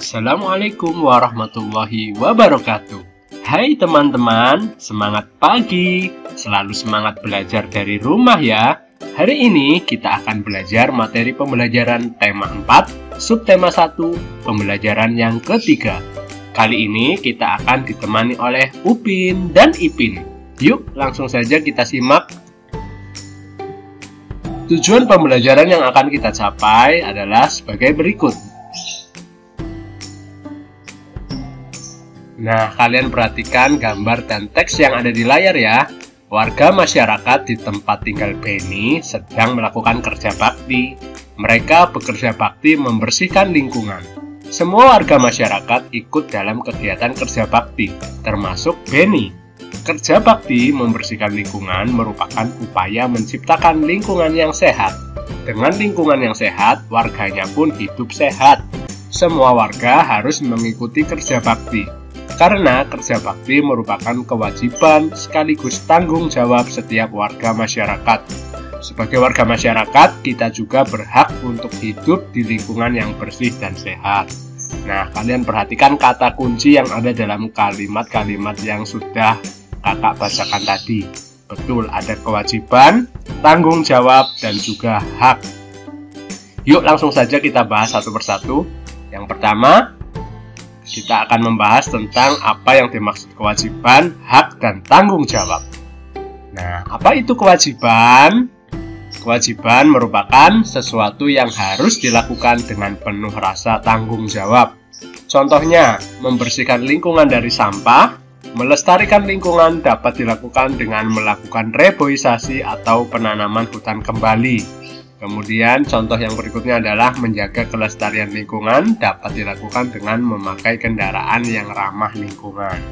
Assalamualaikum warahmatullahi wabarakatuh. Hai teman-teman, semangat pagi. Selalu semangat belajar dari rumah ya. Hari ini kita akan belajar materi pembelajaran tema 4, subtema 1, pembelajaran yang ketiga. Kali ini kita akan ditemani oleh Upin dan Ipin. Yuk langsung saja kita simak. Tujuan pembelajaran yang akan kita capai adalah sebagai berikut. Nah, kalian perhatikan gambar dan teks yang ada di layar ya. Warga masyarakat di tempat tinggal Benny sedang melakukan kerja bakti. Mereka bekerja bakti membersihkan lingkungan. Semua warga masyarakat ikut dalam kegiatan kerja bakti, termasuk Benny. Kerja bakti membersihkan lingkungan merupakan upaya menciptakan lingkungan yang sehat. Dengan lingkungan yang sehat, warganya pun hidup sehat. Semua warga harus mengikuti kerja bakti, karena kerja bakti merupakan kewajiban sekaligus tanggung jawab setiap warga masyarakat. Sebagai warga masyarakat, kita juga berhak untuk hidup di lingkungan yang bersih dan sehat. Nah, kalian perhatikan kata kunci yang ada dalam kalimat-kalimat yang sudah kakak bacakan tadi. Betul, ada kewajiban, tanggung jawab, dan juga hak. Yuk langsung saja kita bahas satu persatu. Yang pertama, kita akan membahas tentang apa yang dimaksud kewajiban, hak, dan tanggung jawab. Nah, apa itu kewajiban? Kewajiban merupakan sesuatu yang harus dilakukan dengan penuh rasa tanggung jawab. Contohnya, membersihkan lingkungan dari sampah. Melestarikan lingkungan dapat dilakukan dengan melakukan reboisasi atau penanaman hutan kembali. Kemudian contoh yang berikutnya adalah menjaga kelestarian lingkungan dapat dilakukan dengan memakai kendaraan yang ramah lingkungan.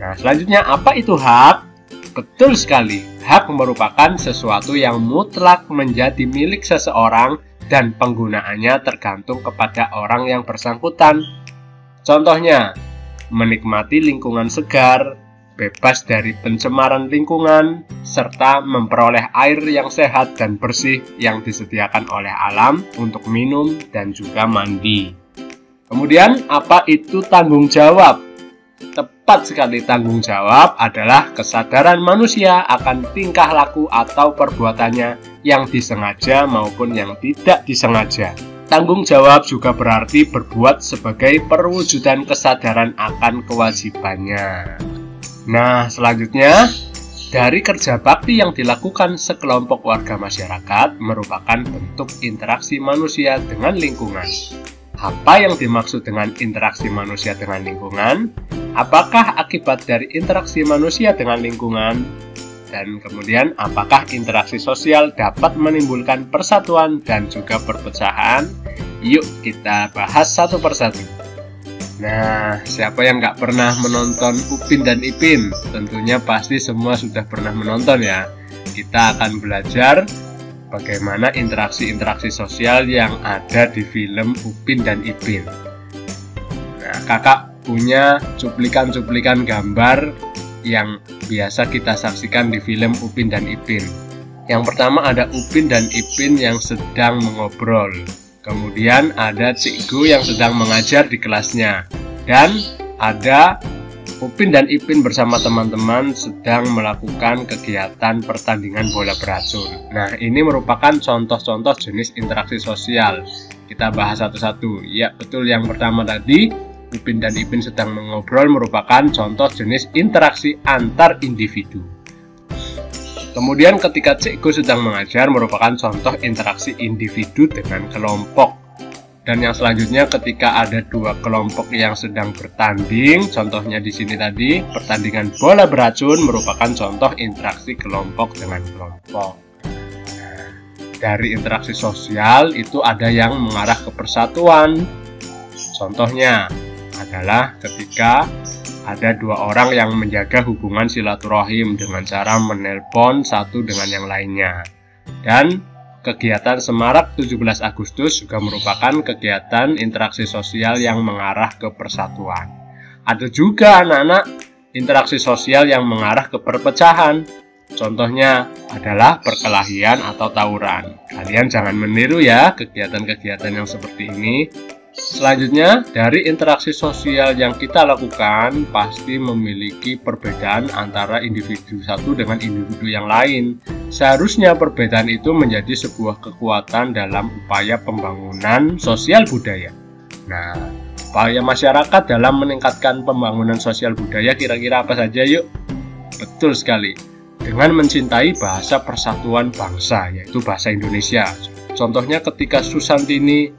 Nah, selanjutnya apa itu hak? Betul sekali, hak merupakan sesuatu yang mutlak menjadi milik seseorang dan penggunaannya tergantung kepada orang yang bersangkutan. Contohnya, menikmati lingkungan segar, bebas dari pencemaran lingkungan, serta memperoleh air yang sehat dan bersih yang disediakan oleh alam untuk minum dan juga mandi. Kemudian, apa itu tanggung jawab? Tepat sekali, tanggung jawab adalah kesadaran manusia akan tingkah laku atau perbuatannya yang disengaja maupun yang tidak disengaja. Tanggung jawab juga berarti berbuat sebagai perwujudan kesadaran akan kewajibannya. Nah, selanjutnya, dari kerja bakti yang dilakukan sekelompok warga masyarakat merupakan bentuk interaksi manusia dengan lingkungan. Apa yang dimaksud dengan interaksi manusia dengan lingkungan? Apakah akibat dari interaksi manusia dengan lingkungan? Dan kemudian, apakah interaksi sosial dapat menimbulkan persatuan dan juga perpecahan? Yuk kita bahas satu persatu. Nah, siapa yang nggak pernah menonton Upin dan Ipin? Tentunya pasti semua sudah pernah menonton ya. Kita akan belajar bagaimana interaksi-interaksi sosial yang ada di film Upin dan Ipin. Nah, kakak punya cuplikan-cuplikan gambar yang biasa kita saksikan di film Upin dan Ipin. Yang pertama ada Upin dan Ipin yang sedang mengobrol. Kemudian ada cikgu yang sedang mengajar di kelasnya. Dan ada Upin dan Ipin bersama teman-teman sedang melakukan kegiatan pertandingan bola beracun. Nah, ini merupakan contoh-contoh jenis interaksi sosial. Kita bahas satu-satu. Ya, betul, yang pertama tadi Upin dan Ipin sedang mengobrol merupakan contoh jenis interaksi antar individu. Kemudian ketika cikgu sedang mengajar merupakan contoh interaksi individu dengan kelompok. Dan yang selanjutnya ketika ada dua kelompok yang sedang bertanding, contohnya di sini tadi pertandingan bola beracun merupakan contoh interaksi kelompok dengan kelompok. Dari interaksi sosial itu ada yang mengarah ke persatuan. Contohnya adalah ketika ada dua orang yang menjaga hubungan silaturahim dengan cara menelpon satu dengan yang lainnya. Dan kegiatan Semarak 17 Agustus juga merupakan kegiatan interaksi sosial yang mengarah ke persatuan. Ada juga anak-anak interaksi sosial yang mengarah ke perpecahan. Contohnya adalah perkelahian atau tawuran. Kalian jangan meniru ya kegiatan-kegiatan yang seperti ini. Selanjutnya, dari interaksi sosial yang kita lakukan pasti memiliki perbedaan antara individu satu dengan individu yang lain. Seharusnya perbedaan itu menjadi sebuah kekuatan dalam upaya pembangunan sosial budaya. Nah, upaya masyarakat dalam meningkatkan pembangunan sosial budaya kira-kira apa saja yuk? Betul sekali, dengan mencintai bahasa persatuan bangsa, yaitu bahasa Indonesia. Contohnya ketika Susantini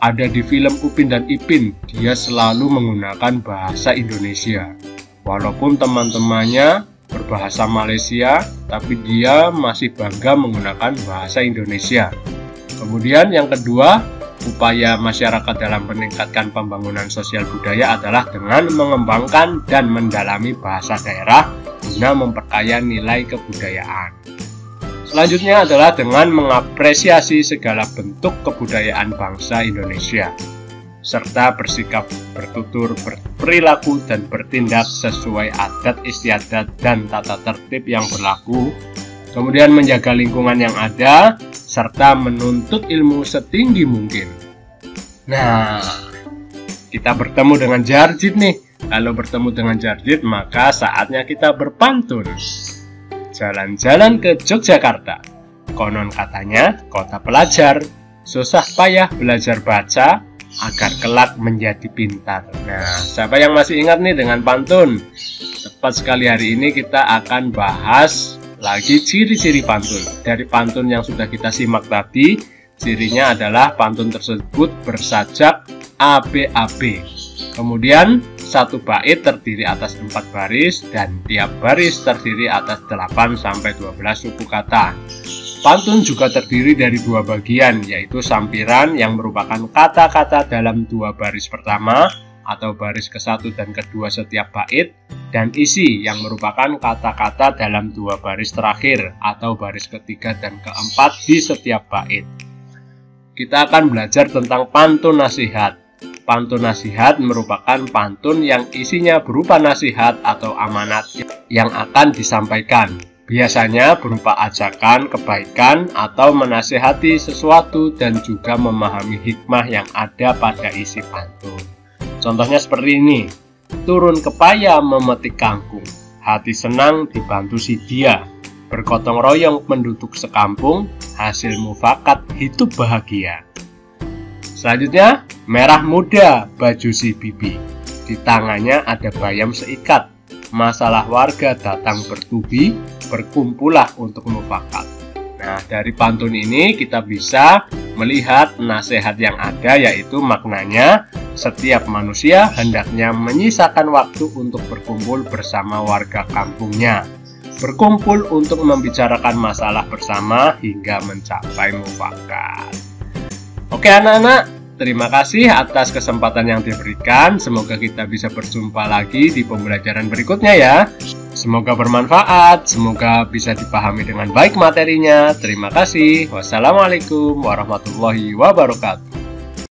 ada di film Upin dan Ipin, dia selalu menggunakan bahasa Indonesia. Walaupun teman-temannya berbahasa Malaysia, tapi dia masih bangga menggunakan bahasa Indonesia. Kemudian yang kedua, upaya masyarakat dalam meningkatkan pembangunan sosial budaya adalah dengan mengembangkan dan mendalami bahasa daerah guna memperkaya nilai kebudayaan. Selanjutnya adalah dengan mengapresiasi segala bentuk kebudayaan bangsa Indonesia, serta bersikap, bertutur, berperilaku, dan bertindak sesuai adat istiadat dan tata tertib yang berlaku, kemudian menjaga lingkungan yang ada, serta menuntut ilmu setinggi mungkin. Nah, kita bertemu dengan Jarjit nih. Kalau bertemu dengan Jarjit, maka saatnya kita berpantun. Jalan-jalan ke Yogyakarta, konon katanya kota pelajar, susah payah belajar baca agar kelak menjadi pintar. Nah, siapa yang masih ingat nih dengan pantun? Tepat sekali, hari ini kita akan bahas lagi ciri-ciri pantun. Dari pantun yang sudah kita simak tadi, cirinya adalah pantun tersebut bersajak ABAB. Kemudian satu bait terdiri atas 4 baris dan tiap baris terdiri atas 8-12 suku kata. Pantun juga terdiri dari 2 bagian, yaitu sampiran yang merupakan kata-kata dalam 2 baris pertama atau baris ke-1 dan ke-2 setiap bait, dan isi yang merupakan kata-kata dalam 2 baris terakhir atau baris ke-3 dan ke-4 di setiap bait. Kita akan belajar tentang pantun nasihat. Pantun nasihat merupakan pantun yang isinya berupa nasihat atau amanat yang akan disampaikan. Biasanya berupa ajakan, kebaikan, atau menasihati sesuatu dan juga memahami hikmah yang ada pada isi pantun. Contohnya seperti ini. Turun ke paya memetik kangkung, hati senang dibantu si dia. Bergotong royong penduduk sekampung, hasil mufakat hidup bahagia. Selanjutnya, merah muda baju si bibi, di tangannya ada bayam seikat. Masalah warga datang bertubi, berkumpulah untuk mufakat. Nah, dari pantun ini kita bisa melihat nasihat yang ada, yaitu maknanya setiap manusia hendaknya menyisakan waktu untuk berkumpul bersama warga kampungnya. Berkumpul untuk membicarakan masalah bersama hingga mencapai mufakat. Oke anak-anak, terima kasih atas kesempatan yang diberikan. Semoga kita bisa berjumpa lagi di pembelajaran berikutnya ya. Semoga bermanfaat, semoga bisa dipahami dengan baik materinya. Terima kasih. Wassalamualaikum warahmatullahi wabarakatuh.